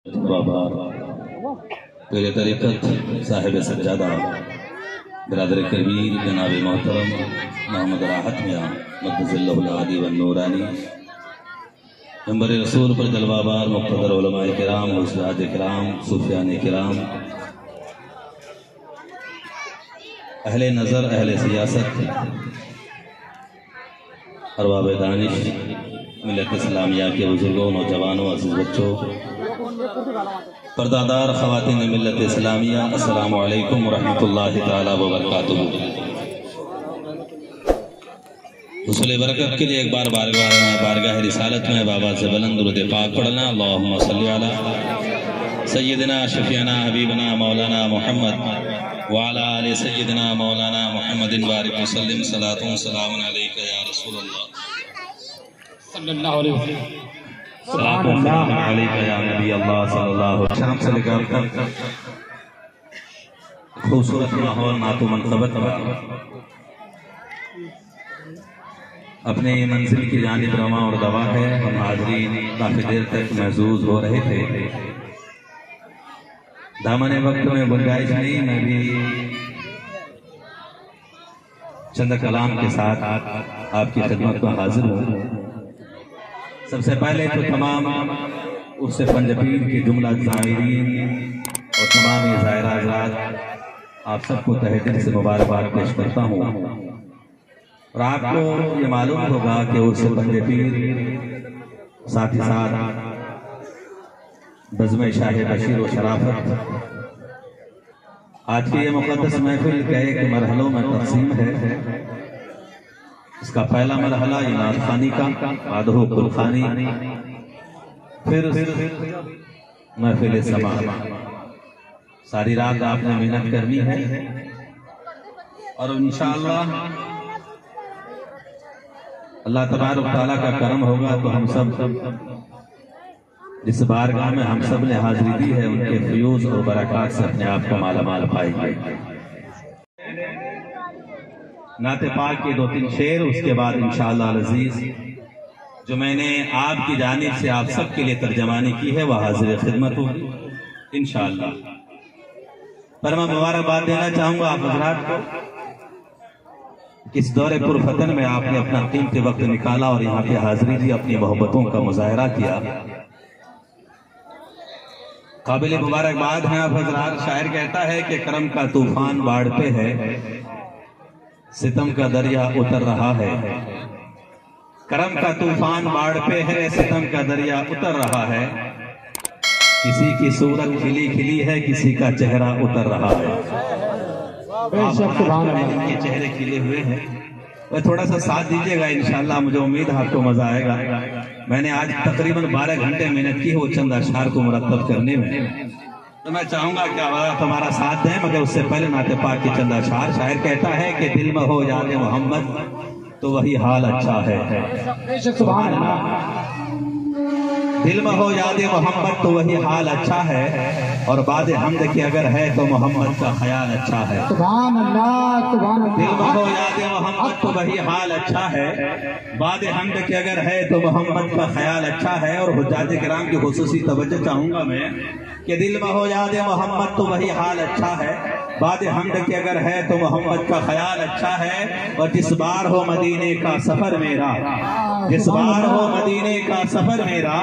بابا پہلے طریقت صاحب سجادہ برادر کبیر جناب محترم محمد راحت میاں مقدس اللہ العالی والنورانی منبر رسول پر جلوہ بار مقتدر علماء کرام حضرات کرام صوفیان کرام اہل نظر اہل سیاست ارباب دانش ملت اسلامیہ کے بزرگوں نوجوانوں عزیز بچوں پردادار خواتین ملت اسلامیہ السلام علیکم ورحمۃ اللہ تعالی وبرکاتہ۔ حصول برکت کے لیے ایک بار بارگاہ رسالت میں بابا سے بلند درود پاک پڑھنا۔ اللہم صلی علی سیدنا شفیعنا حبیبنا مولانا محمد وعلی آل سیدنا مولانا محمد بارک وسلم صلاۃ و سلام علیک یا رسول اللہ صلی اللہ علیہ وسلم۔ صلاۃ و سلام علیک یا نبی اللہ صلی اللہ علیہ وسلم۔ شام سے لے کر خوبصورت ماحول نعت و منقبت اپنے منزل کی جانب رواں اور دوا ہے۔ ہم حاضرین کافی دیر تک محظوظ ہو رہے تھے، دامن وقت میں گنجائش نہیں، میں بھی چند کلام کے ساتھ آپ کی خدمت میں حاضر ہوں۔ سب سے پہلے تو تمام عرس پنجپیر کے جملہ زائرین اور تمام زائرہ حضرات آپ سب کو تہہ دل سے مبارکباد پیش کرتا ہوں۔ اور آپ کو یہ معلوم ہوگا کہ عرس پنجپیر ساتھ ہی ساتھ بزم شاہ بشیر و شرافت آج کی یہ مقدس محفل کے ایک مرحلوں میں تقسیم ہے۔ اس کا پہلا مرحلہ نعت خوانی کا آدھو کل خوانی، پھر محفل سماع۔ ساری رات آپ نے محنت کرنی ہے اور انشاءاللہ اللہ تبارک تعالیٰ کا کرم ہوگا تو ہم سب جس بارگاہ میں ہم سب نے حاضری دی ہے ان کے فیوز اور برکات سے اپنے آپ کو مالا مال پائیں گے۔ نعت پاک کے دو تین شعر، اس کے بعد انشاءاللہ العزیز جو میں نے آپ کی جانب سے آپ سب کے لیے ترجمانی کی ہے وہ حاضر خدمت ہوگی انشاءاللہ۔ پر میں مبارکباد دینا چاہوں گا آپ حضرات کو، اس دور پرفتن میں آپ نے اپنا قیمتی وقت نکالا اور یہاں پہ حاضری دی، اپنی محبتوں کا مظاہرہ کیا، قابل مبارکباد ہیں آپ حضرات۔ شاعر کہتا ہے کہ کرم کا طوفان باڑھ پہ ہے، ستم کا دریا اتر رہا ہے۔ کرم کا طوفان باڑھ پہ ہے، ستم کا دریا اتر رہا ہے۔ کسی کی صورت کھلی کھلی ہے، کسی کا چہرہ اتر رہا ہے۔ جن کے چہرے کھلے ہوئے ہیں وہ تھوڑا سا ساتھ دیجئے گا انشاءاللہ، مجھے امید ہے آپ کو مزہ آئے گا۔ میں نے آج تقریباً 12 گھنٹے محنت کی وہ چند اشعار کو مرتب کرنے میں، تو میں چاہوں گا کہ آپ ہمارا ساتھ دیں، مگر اس سے پہلے نعت پاک کے چند اشعار۔ شاعر کہتا ہے کہ دل میں ہو یاد محمد تو وہی حال اچھا ہے۔ سبحان اللہ۔ دل میں ہو یاد محمد تو وہی حال اچھا ہے، اور بعد حمد کی اگر ہے تو محمد کا خیال اچھا ہے۔ سبحان اللہ، سبحان اللہ۔ دل میں ہو یاد محمد تو وہی حال اچھا ہے، بعد حمد کی اگر ہے تو محمد کا خیال اچھا ہے۔ اور حجاج کرام کی خصوصی توجہ چاہوں گا میں کہ دل میں ہو یاد محمد تو وہی حال اچھا ہے، بعد حمد کی اگر ہے تو محمد کا خیال اچھا ہے۔ اور جس بار ہو مدینے کا سفر میرا، جس بار ہو مدینے کا سفر میرا،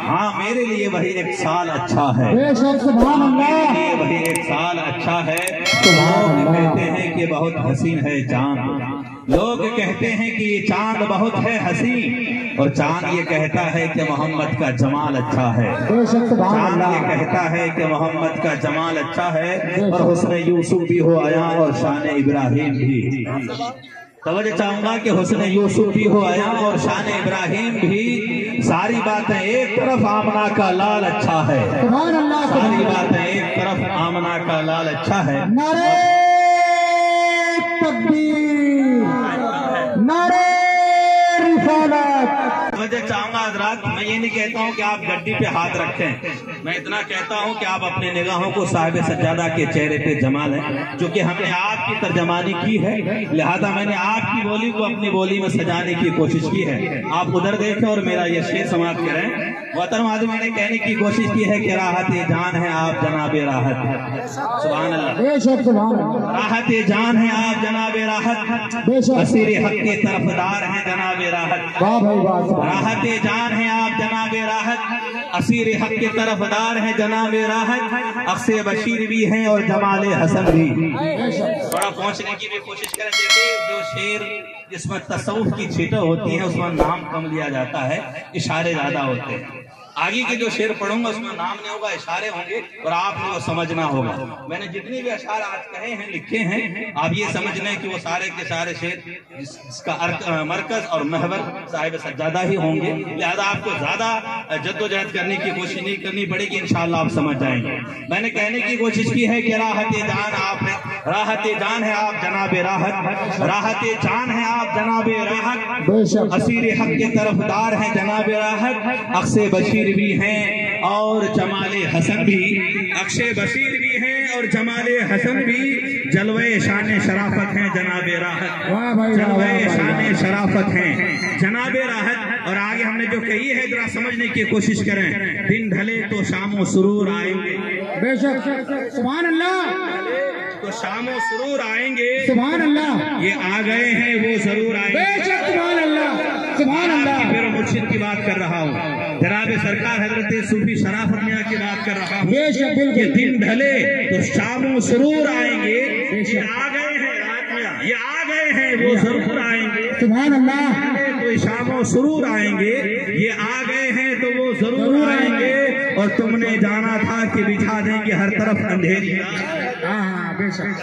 ہاں میرے لیے وہی ایک سال اچھا ہے، سبحان اللہ، میرے لیے وہی ایک سال اچھا ہے۔ لوگ کہتے ہیں کہ بہت حسین ہے چاند، لوگ کہتے ہیں کہ یہ چاند بہت ہے حسین، اور چاند یہ کہتا ہے کہ محمد کا جمال اچھا ہے۔ چاند یہ کہتا ہے کہ محمد کا جمال اچھا ہے، اور حسن یوسف بھی ہو آیا اور شان ابراہیم بھی۔ توجہ چاہوں گا کہ حسن یوسف بھی ہو آیا اور شان ابراہیم بھی، ساری باتیں ایک طرف آمنہ کا لال اچھا ہے، ساری باتیں ایک طرف آمنہ کا لال اچھا ہے۔ نعرہ تکبیر، نعرہ رسالت۔ توجہ چاہوں گا حضرات، میں یہ نہیں کہتا ہوں کہ آپ گڈی پہ ہاتھ رکھیں، میں اتنا کہتا ہوں کہ آپ اپنے نگاہوں کو صاحب سجادہ کے چہرے پہ جما لیں، جو کہ ہم نے آپ کی ترجمانی کی ہے، لہذا میں نے آپ کی بولی کو اپنی بولی میں سجانے کی کوشش کی ہے۔ آپ ادھر دیکھیں اور میرا یہ شعر سماعت کریں۔ محترم حاضرین، میں نے کہنے کی کوشش کی ہے کہ راحت جان ہے آپ جناب راحت، سبحان اللہ، بے شک سبحان اللہ، راحت جان ہے آپ جناب راحت، بے شک اسیر حق کے طرفدار ہیں جناب راحت، واہ بھائی واہ، راحت جان ہے آپ جناب راحت، اسیر حق کے طرفدار ہیں جناب راحت، اقص بشیر بھی ہیں اور جمال حسن بھی۔ تھوڑا پہنچنے کی بھی کوشش کریں۔ دیکھیں جو شعر جس میں تصوف کی چھیٹیں ہوتی ہیں اس میں نام کم لیا جاتا ہے، اشارے زیادہ ہوتے ہیں۔ آگے کے جو شعر پڑھوں گا اس میں نام نہیں ہوگا، اشارے ہوں گے اور آپ کو سمجھنا ہوگا۔ میں نے جتنی بھی اشعار آج کہے ہیں لکھے ہیں، آپ یہ سمجھ لیں کہ وہ سارے کے سارے شعر جس کا مرکز اور محور صاحب سجادہ ہی ہوں گے، لہذا آپ کو زیادہ جد و جہد کرنے کی کوشش نہیں کرنی پڑے گی، انشاءاللہ آپ سمجھ جائیں گے۔ میں نے کہنے کی کوشش کی ہے کہ راحت جان آپ ہیں، راحت جان ہے آپ جناب راحت، راحت جان ہے آپ جناب راحت، بے شک اسیر حق کے طرفدار ہیں جناب راحت، اقص بشیر بھی ہیں اور جمال حسن بھی، اقص بشیر بھی ہیں اور جمال حسن بھی، جلوے شان شرافت ہیں جناب راحت، واہ بھائی واہ، جلوے شان شرافت ہیں جناب راحت۔ اور آگے ہم نے جو کہی ہے ذرا سمجھنے کی کوشش کریں، دن ڈھلے تو شام و سرور آئیں گے، بے شک سبحان اللہ، تو شام و سرور آئیں گے، سبحان اللہ، یہ آ گئے ہیں وہ ضرور آئیں بے گے۔ شک سبحان اللہ، سبحان اللہ، میرے مرشد کی بات کر رہا ہوں، جناب سرکار حضرت صوفی شرافت میاں کی بات کر رہا ہوں۔ بے شک یہ بالکل، دن ڈھلے تو شام و سرور آئیں گے، یہ آ گئے ہیں رات میں، یہ آ گئے ہیں وہ ضرور آئیں گے، سبحان اللہ، تو شام و سرور آئیں گے، یہ آ گئے ہیں تو وہ ضرور آئیں گے، اور تم نے جانا تھا کہ بچھا دیں گے ہر طرف اندھیری رات، ہاں بے شک،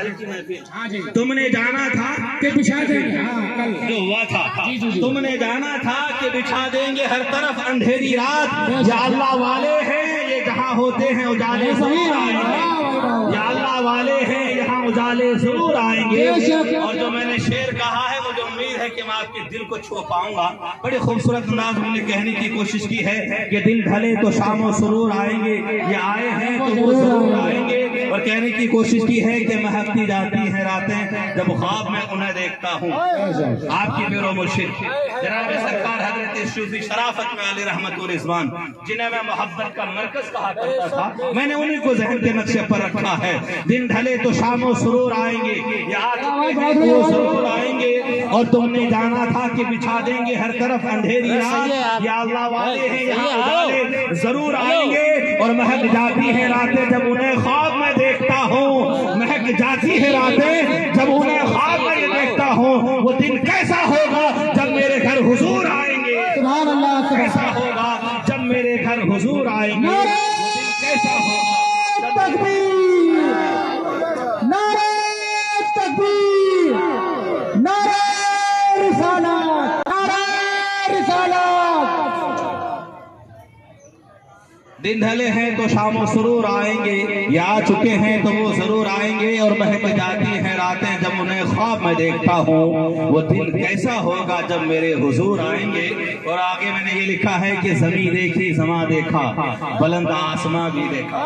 ہاں جی، تم نے جانا تھا کہ بچھا دیں گے، ہاں کل جو ہوا تھا، جی جی جی، تم نے جانا تھا کہ بچھا دیں گے ہر طرف اندھیری رات، یا اللہ والے ہیں یہ جہاں ہوتے ہیں اجالے ضرور آئیں گے، یا اللہ والے ہیں یہاں اجالے ضرور آئیں گے۔ اور جو میں نے شعر کہا ہے مجھے امید ہے کہ میں آپ کے دل کو چھو پاؤں گا، بڑے خوبصورت انداز میں نے کہنے کی کوشش کی ہے کہ دل ڈھلے تو شام و سرور آئیں گے، یہ آئے ہیں تو وہ ضرور آئیں گے، اور کہنے کی کوشش کی ہے کہ مہکتی جاتی ہیں راتیں جب خواب میں انہیں دیکھتا ہوں۔ آپ کی میرو مرشد جناب سرکار حضرت صوفی شرافت میں علی رحمت الرضوان، جنہیں میں محبت کا مرکز کہا کرتا تھا، میں نے انہیں کو ذہن کے نقشے پر رکھا ہے۔ دن ڈھلے تو شام و سرور آئیں گے، یہ آ چکے ہیں وہ ضرور آئیں گے، اور تم نے جانا تھا کہ بچھا دیں گے ہر طرف اندھیری رات، یا اللہ والے ہیں یہاں اجالے ضرور آئیں گے، اور مہک جاتی ہیں راتیں جب انہیں خواب میں دیکھتا ہوں، مہک جاتی ہے راتیں جب انہیں خواب میں دیکھتا ہوں، وہ دن کیسا ہوگا جب میرے گھر حضور آئیں گے، سبحان اللہ، کیسا ہوگا جب میرے گھر حضور آئیں گے، وہ دن کیسا ہوگا جب تکبیر، نعرہ تکبیر، نعرہ رسالت، نعرہ رسالت، دن ڈھلے ہیں تو شام و سرور آئیں گے، یہ آ چکے ہیں تو وہ ضرور آئیں گے، اور مہک جاتی ہیں راتیں جب انہیں خواب میں دیکھتا ہوں، وہ دن کیسا ہوگا جب میرے حضور آئیں گے۔ اور آگے میں نے یہ لکھا ہے کہ زمین دیکھی سما دیکھا، بلند آسماں بھی دیکھا،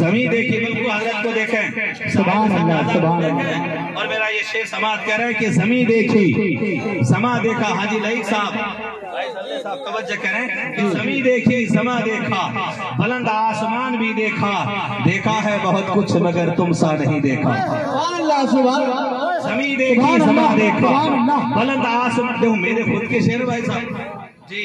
زمین دیکھی، بالکل حضرت کو دیکھیں، سبحان اللہ، سبحان اللہ، اور میرا یہ شعر سماعت کہہ رہا ہے کہ زمین دیکھی سما دیکھا، حاجی لائق صاحب توجہ کریں کہ زمین دیکھی سما دیکھا، بلند آسمان بھی دیکھا، دیکھا ہے بہت کچھ مگر تم سا نہیں دیکھا، سبحان اللہ، سبحان اللہ، زمین دیکھی سما دیکھا، بلند آسمان، دیکھو میرے خود کے شعر بھائی صاحب جی،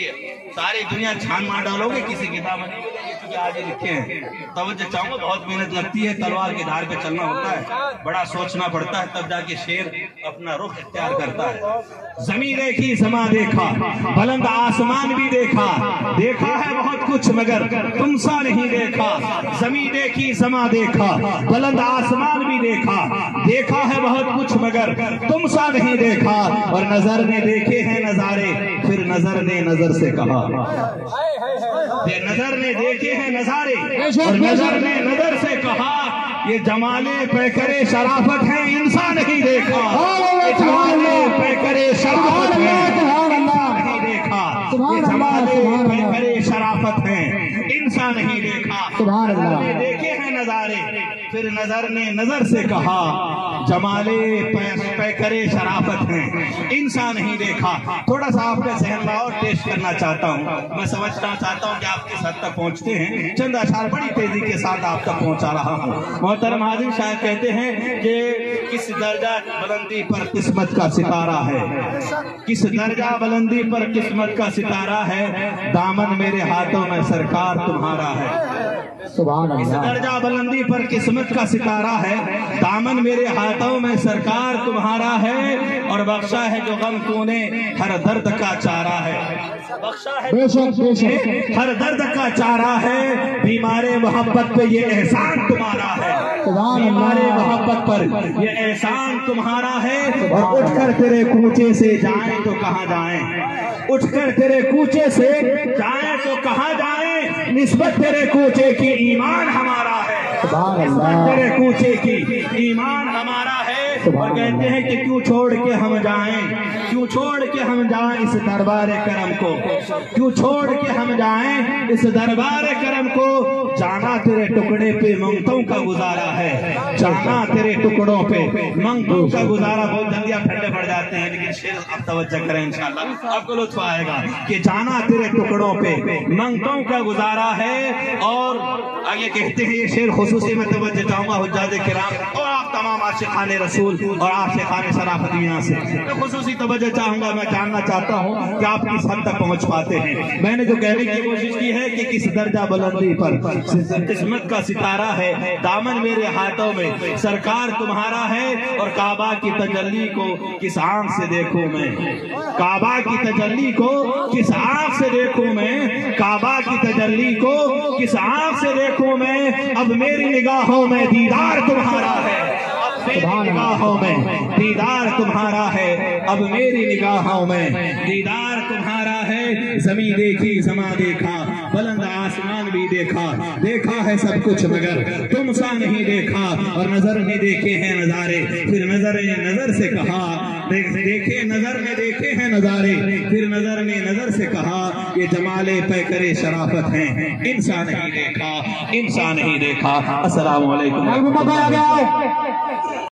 ساری دنیا چھان مار ڈالو گے کسی کتاب میں نہیں ملے گی، کیونکہ آج لکھے ہیں۔ توجہ چاہوں گا، بہت محنت لگتی ہے، تلوار کی دھار پہ چلنا ہوتا ہے، بڑا سوچنا پڑتا ہے، تب جا کے شعر اپنا رخ اختیار کرتا ہے۔ زمین دیکھی سما دیکھا، بلند آسمان بھی دیکھا، دیکھا ہے بہت کچھ مگر تم سا نہیں دیکھا، زمین دیکھی سما دیکھا، بلند آسمان بھی دیکھا، دیکھا ہے بہت کچھ مگر تم سا نہیں دیکھا، اور نظر نے دیکھے ہیں نظارے، پھر نظر نے نظر سے کہا، نظر نے دیکھے ہیں نظارے اور نظر نے نظر سے کہا، یہ جمال پیکرے شرافت ہے انسان نہیں دیکھا، یہ جمال پیکرے شرافت ہے نہیں دیکھا، سبحان اللہ، جمالے سبحان اللہ۔ پیکرے شرافت ہیں، انسان نہیں دیکھا۔ سبحان اللہ۔ نظر نے دیکھے ہیں نظارے، پھر نظر نے نظر سے کہا جمالے پیکرے شرافت ہیں، انسان نہیں دیکھا۔ تھوڑا سا آپ کا ذہن میں اور ٹیسٹ کرنا چاہتا ہوں، میں سمجھنا چاہتا ہوں کہ آپ کس حد تک پہنچتے ہیں۔ چند اشعار بڑی تیزی کے ساتھ آپ تک پہنچا رہا ہوں۔ محترم حاضرین، شاید کہتے ہیں کہ کس درجہ بلندی پر قسمت کا ستارہ ہے، کس درجہ بلندی پر قسمت کا ستارہ ہے، دامن میرے ہاتھوں میں سرکار تمہارا ہے۔ سبحان اس اللہ۔ درجہ بلندی پر قسمت کا ستارہ ہے، دامن میرے ہاتھوں میں سرکار تمہارا ہے، اور بخشا ہے جو غم تو نے ہر درد کا چارہ ہے، بخشا ہے بے شک بے شک۔ ہر درد کا چارہ ہے، بیمار محبت پہ یہ احسان تمہارا ہے، سبحان بیمار اللہ۔ محبت پر یہ احسان تمہارا ہے۔ اور اٹھ کر تیرے کوچے سے جائیں تو کہاں جائیں، اٹھ کر تیرے کوچے سے جائیں تو کہاں جائیں، نسبت تیرے کوچے کی ایمان ہمارا ہے، سبحان نسبت اللہ۔ تیرے کوچے کی ایمان ہمارا ہے۔ اور کہتے ہیں کہ کیوں چھوڑ کے ہم جائیں، کیوں چھوڑ کے ہم جائیں اس دربار کرم کو، کیوں چھوڑ کے ہم جائیں اس دربار کرم کو، جانا تیرے ٹکڑے پہ منگتوں کا گزارا ہے، جانا تیرے ٹکڑوں پہ منگتوں کا گزارا۔ بہت جلدی آپ ٹھنڈے پڑ جاتے ہیں، لیکن شیر آپ توجہ کریں انشاءاللہ آپ کو لطف آئے گا کہ جانا تیرے ٹکڑوں پہ منگتوں کا گزارا ہے۔ اور آگے کہتے ہیں، یہ شیر خصوصی میں توجہ چاہوں گا حجاج کرام اور آپ تمام عاشقان رسول اور عاشقان شرافت میاں سے، میں خصوصی توجہ چاہوں گا۔ میں جاننا چاہتا ہوں کہ آپ کس حد تک پہنچ پاتے ہیں۔ میں نے جو کہنے کی کوشش کی ہے کہ کس درجہ بلندی پر قسمت کا ستارہ ہے، دامن میرے ہاتھوں میں سرکار تمہارا ہے، اور کعبہ کی تجلی کو کس آنکھ سے دیکھوں میں، کعبہ کی تجلی کو کس آنکھ سے دیکھوں میں، کعبہ کی تجلی کو کس آنکھ سے دیکھوں میں، اب میری نگاہوں میں دیدار تمہارا ہے، میری نگاہوں میں دیدار تمہارا ہے، اب میری نگاہوں میں دیدار تمہارا ہے۔ زمین دیکھی، زماں دیکھا، بلند آسمان بھی دیکھا، دیکھا ہے سب کچھ مگر تم سا نہیں دیکھا، اور نظر نے دیکھے ہیں نظارے، پھر نظر نے نظر سے کہا، دیکھے نظر نے دیکھے ہیں نظارے، پھر نظر نے نظر سے کہا یہ جمالے پیکرے شرافت ہیں، انسان نہیں دیکھا، انسان نہیں دیکھا۔ السلام علیکم۔